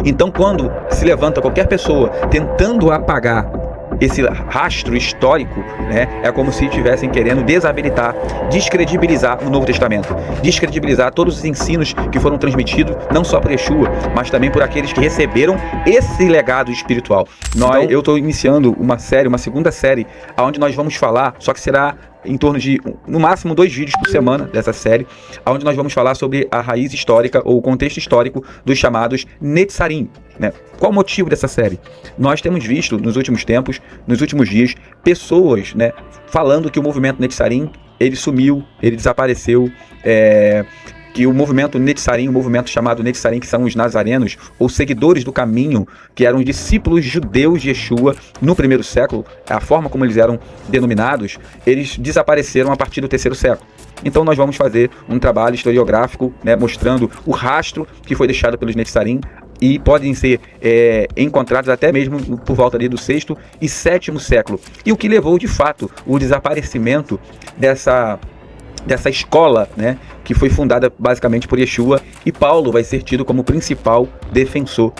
Então, quando se levanta qualquer pessoa tentando apagar esse rastro histórico, né, é como se estivessem querendo desabilitar, descredibilizar o Novo Testamento, descredibilizar todos os ensinos que foram transmitidos, não só por Yeshua, mas também por aqueles que receberam esse legado espiritual. Eu estou iniciando uma segunda série, onde nós vamos falar, só que será em torno de, no máximo, 2 vídeos por semana dessa série, onde nós vamos falar sobre a raiz histórica ou o contexto histórico dos chamados Netzarim, né? Qual o motivo dessa série? Nós temos visto nos últimos tempos, nos últimos dias, pessoas, né, falando que o movimento Netzarim, ele sumiu, ele desapareceu, que o movimento Netzarim, o movimento chamado Netzarim, que são os nazarenos, ou seguidores do caminho, que eram discípulos judeus de Yeshua no primeiro século, a forma como eles eram denominados, eles desapareceram a partir do terceiro século. Então nós vamos fazer um trabalho historiográfico, né, mostrando o rastro que foi deixado pelos Netzarim, e podem ser encontrados até mesmo por volta ali do 6º e 7º século. E o que levou, de fato, o desaparecimento dessa escola, né, que foi fundada basicamente por Yeshua, e Paulo vai ser tido como principal defensor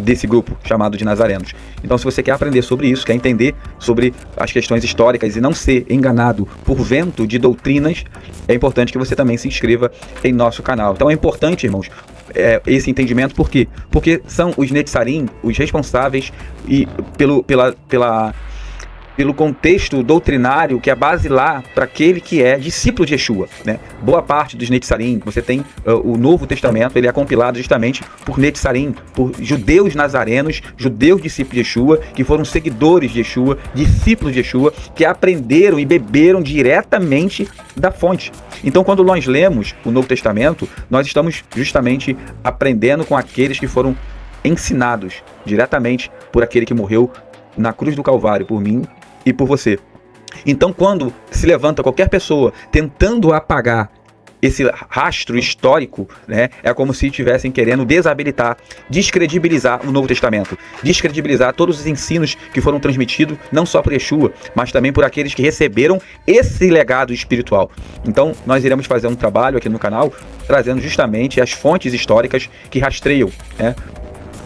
desse grupo chamado de nazarenos. Então, se você quer aprender sobre isso, quer entender sobre as questões históricas e não ser enganado por vento de doutrinas, é importante que você também se inscreva em nosso canal. Então é importante, irmãos, esse entendimento. Por quê? Porque são os Netzarim os responsáveis pelo contexto doutrinário que é basilar para aquele que é discípulo de Yeshua, né? Boa parte dos Netzarim, você tem o Novo Testamento, ele é compilado justamente por Netzarim, por judeus nazarenos, judeus discípulos de Yeshua, que foram seguidores de Yeshua, discípulos de Yeshua, que aprenderam e beberam diretamente da fonte. Então, quando nós lemos o Novo Testamento, nós estamos justamente aprendendo com aqueles que foram ensinados diretamente por aquele que morreu na cruz do Calvário por mim e por você. Então, quando se levanta qualquer pessoa tentando apagar esse rastro histórico, né, é como se estivessem querendo desabilitar, descredibilizar o Novo Testamento, descredibilizar todos os ensinos que foram transmitidos, não só por Yeshua, mas também por aqueles que receberam esse legado espiritual. Então, nós iremos fazer um trabalho aqui no canal, trazendo justamente as fontes históricas que rastreiam, né,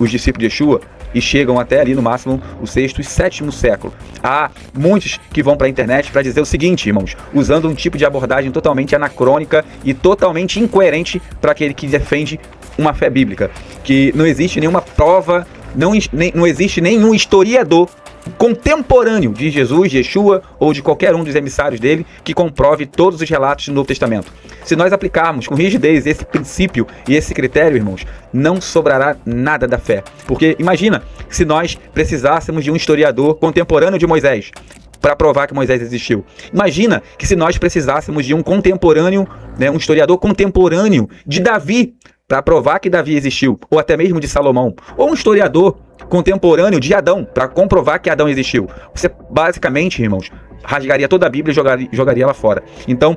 os discípulos de Yeshua, e chegam até ali no máximo o 6º e 7º século. Há muitos que vão para a internet para dizer o seguinte, irmãos, usando um tipo de abordagem totalmente anacrônica e totalmente incoerente para aquele que defende uma fé bíblica, que não existe nenhuma prova, não existe nenhum historiador contemporâneo de Jesus, de Yeshua ou de qualquer um dos emissários dele que comprove todos os relatos do Novo Testamento. Se nós aplicarmos com rigidez esse princípio e esse critério, irmãos, não sobrará nada da fé. Porque imagina se nós precisássemos de um historiador contemporâneo de Moisés para provar que Moisés existiu. Imagina que se nós precisássemos de um contemporâneo, né, um historiador contemporâneo de Davi para provar que Davi existiu, ou até mesmo de Salomão, ou um historiador contemporâneo de Adão para comprovar que Adão existiu. Você basicamente, irmãos, rasgaria toda a Bíblia e jogaria ela fora. Então,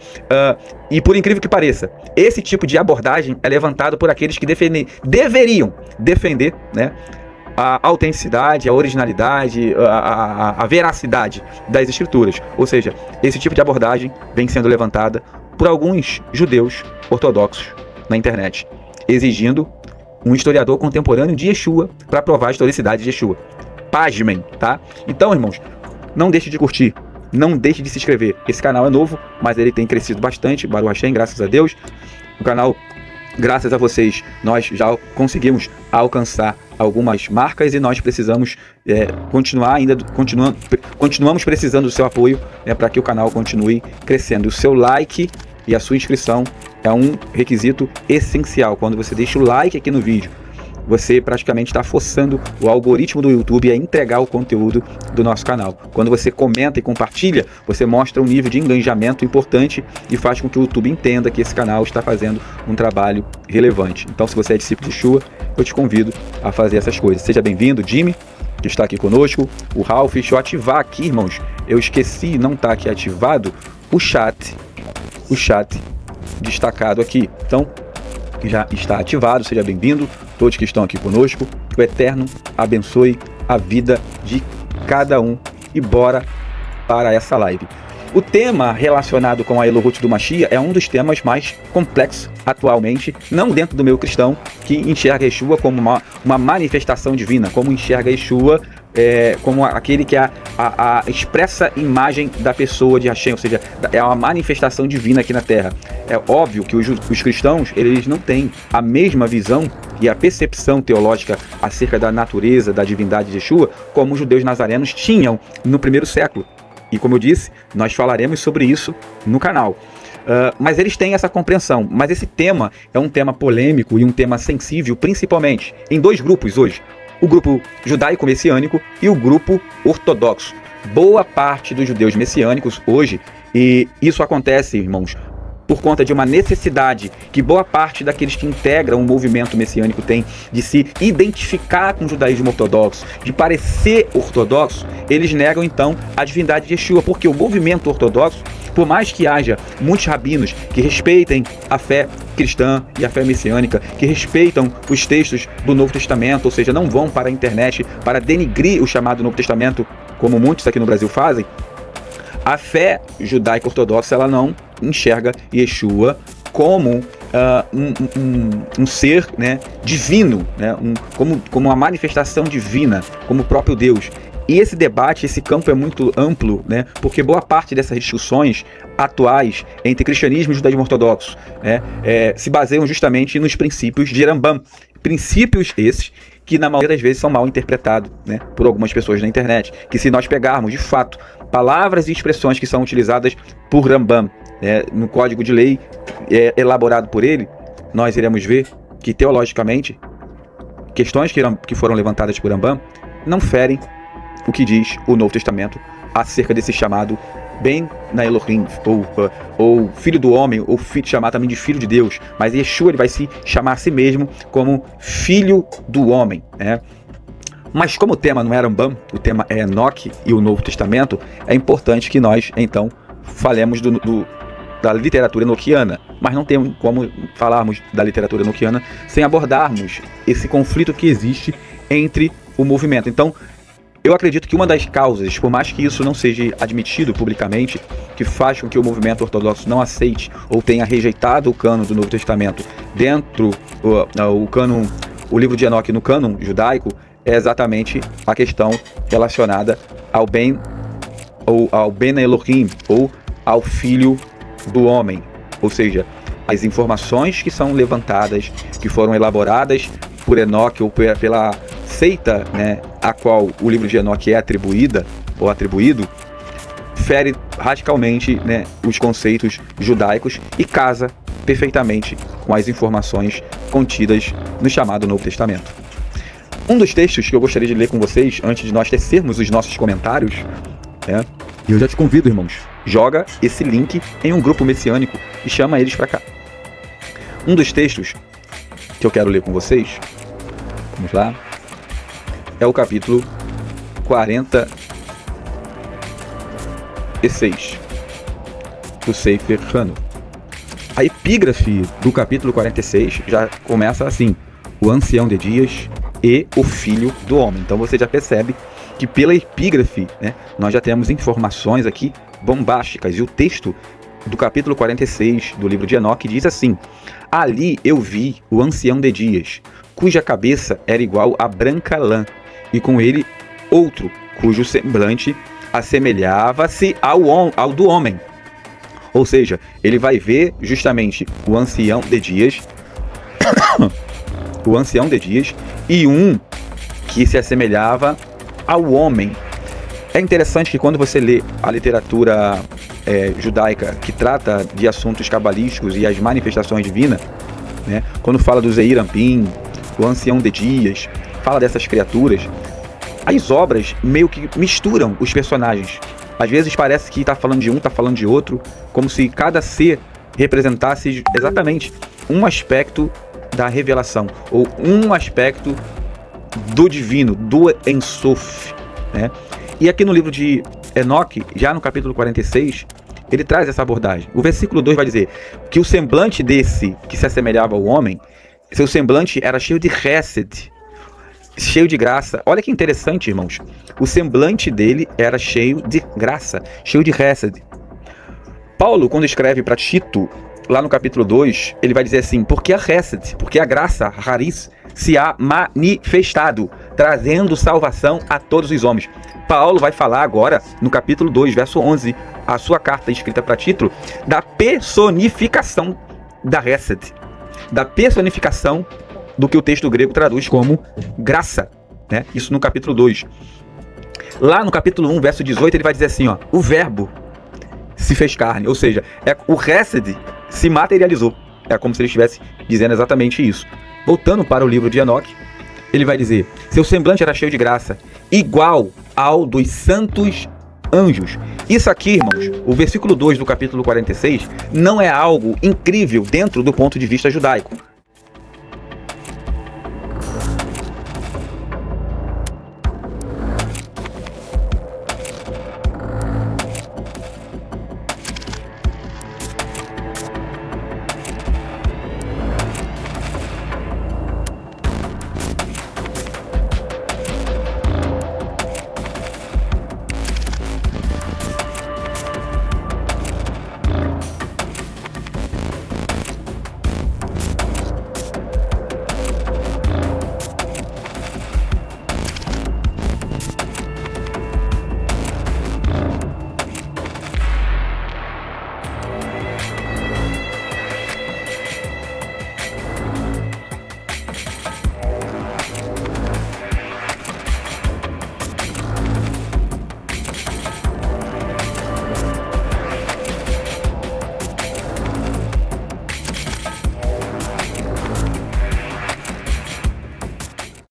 e por incrível que pareça, esse tipo de abordagem é levantado por aqueles que deveriam defender, né, a autenticidade, a originalidade, a veracidade das escrituras. Ou seja, esse tipo de abordagem vem sendo levantada por alguns judeus ortodoxos na internet, exigindo um historiador contemporâneo de Yeshua para provar a historicidade de Yeshua. Pasmem, tá? Então, irmãos, não deixe de curtir, não deixe de se inscrever. Esse canal é novo, mas ele tem crescido bastante, Baruch Hashem, graças a Deus. O canal, graças a vocês, nós já conseguimos alcançar algumas marcas e nós precisamos continuamos precisando do seu apoio, né, para que o canal continue crescendo. O seu like e a sua inscrição é um requisito essencial. Quando você deixa o like aqui no vídeo, você praticamente está forçando o algoritmo do YouTube a entregar o conteúdo do nosso canal. Quando você comenta e compartilha, você mostra um nível de engajamento importante e faz com que o YouTube entenda que esse canal está fazendo um trabalho relevante. Então, se você é discípulo de Yeshua, eu te convido a fazer essas coisas. Seja bem-vindo, Jimmy, que está aqui conosco, o Ralph. Deixa eu ativar aqui, irmãos, eu esqueci, não está aqui ativado o chat destacado aqui. Então, já está ativado, seja bem-vindo, todos que estão aqui conosco. Que o Eterno abençoe a vida de cada um e bora para essa live. O tema relacionado com a Elohut do Mashiach é um dos temas mais complexos atualmente, não dentro do meio cristão, que enxerga Yeshua como uma manifestação divina, como enxerga Yeshua como aquele que é a expressa imagem da pessoa de Hashem, ou seja, é uma manifestação divina aqui na Terra. É óbvio que os cristãos, eles não têm a mesma visão e a percepção teológica acerca da natureza, da divindade de Yeshua, como os judeus nazarenos tinham no primeiro século. E como eu disse, nós falaremos sobre isso no canal. Mas eles têm essa compreensão. Mas esse tema é um tema polêmico e um tema sensível, principalmente em dois grupos hoje. O grupo judaico-messiânico e o grupo ortodoxo. Boa parte dos judeus messiânicos hoje, e isso acontece, irmãos, por conta de uma necessidade que boa parte daqueles que integram o movimento messiânico tem de se identificar com o judaísmo ortodoxo, de parecer ortodoxo, eles negam então a divindade de Yeshua, porque o movimento ortodoxo, por mais que haja muitos rabinos que respeitem a fé cristã e a fé messiânica, que respeitam os textos do Novo Testamento, ou seja, não vão para a internet para denigrir o chamado Novo Testamento, como muitos aqui no Brasil fazem, a fé judaica ortodoxa ela não enxerga Yeshua como um ser, né, divino, né, como uma manifestação divina, como o próprio Deus. E esse debate, esse campo é muito amplo, né, porque boa parte dessas discussões atuais entre cristianismo e judaísmo ortodoxo, né, se baseiam justamente nos princípios de Rambam. Princípios esses que na maioria das vezes são mal interpretados, né, por algumas pessoas na internet, que se nós pegarmos de fato palavras e expressões que são utilizadas por Rambam, no código de lei elaborado por ele, nós iremos ver que teologicamente questões que foram levantadas por Rambam não ferem o que diz o Novo Testamento acerca desse chamado Ben na Elohim, ou filho do homem, ou chamar também de filho de Deus, mas Yeshua ele vai se chamar a si mesmo como filho do homem, né? Mas como o tema não é Rambam, o tema é Enoque e o Novo Testamento, é importante que nós então falemos da literatura enoquiana, mas não tem como falarmos da literatura enoquiana sem abordarmos esse conflito que existe entre o movimento. Então, eu acredito que uma das causas, por mais que isso não seja admitido publicamente, que faz com que o movimento ortodoxo não aceite ou tenha rejeitado o cânon do Novo Testamento dentro o livro de Enoque no cânon judaico, é exatamente a questão relacionada ao Ben Elohim, ou ao Filho do Homem. Ou seja, as informações que são levantadas, que foram elaboradas por Enoque ou pela seita, né, a qual o livro de Enoque é atribuída ou atribuído, fere radicalmente, né, os conceitos judaicos e casa perfeitamente com as informações contidas no chamado Novo Testamento. Um dos textos que eu gostaria de ler com vocês antes de nós tecermos os nossos comentários, e eu já te convido, irmãos, joga esse link em um grupo messiânico e chama eles para cá. Um dos textos que eu quero ler com vocês, vamos lá, é o capítulo 46 do Sefer Hanu. A epígrafe do capítulo 46 já começa assim: o ancião de dias e o filho do homem. Então você já percebe que pela epígrafe, né, nós já temos informações aqui bombásticas. E o texto do capítulo 46 do livro de Enoque diz assim: ali eu vi o ancião de dias, cuja cabeça era igual a branca lã, e com ele outro, cujo semblante assemelhava-se ao do homem. Ou seja, ele vai ver justamente o ancião de dias, o ancião de dias, e um que se assemelhava ao homem. É interessante que quando você lê a literatura judaica que trata de assuntos cabalísticos e as manifestações divinas, né, quando fala do Zeir Anpin, o ancião de dias, fala dessas criaturas, as obras meio que misturam os personagens. Às vezes parece que está falando de um, está falando de outro, como se cada ser representasse exatamente um aspecto da revelação, ou um aspecto do divino, do Ein Sof, né? E aqui no livro de Enoque, já no capítulo 46, ele traz essa abordagem. O versículo 2 vai dizer que o semblante desse que se assemelhava ao homem, seu semblante era cheio de chesed, cheio de graça. Olha que interessante, irmãos. O semblante dele era cheio de graça, cheio de chesed. Paulo, quando escreve para Tito, lá no capítulo 2, ele vai dizer assim: porque a Hesed, porque a graça, Haris, se há manifestado, trazendo salvação a todos os homens. Paulo vai falar agora, no capítulo 2, verso 11, a sua carta escrita para Tito, da personificação da Hesed, da personificação do que o texto grego traduz como graça, né? Isso no capítulo 2. Lá no capítulo 1, verso 18, ele vai dizer assim, ó: o verbo se fez carne, ou seja, o Hesed se materializou. É como se ele estivesse dizendo exatamente isso. Voltando para o livro de Enoque, ele vai dizer: seu semblante era cheio de graça, igual ao dos santos anjos. Isso aqui, irmãos, o versículo 2 do capítulo 46, não é algo incrível dentro do ponto de vista judaico.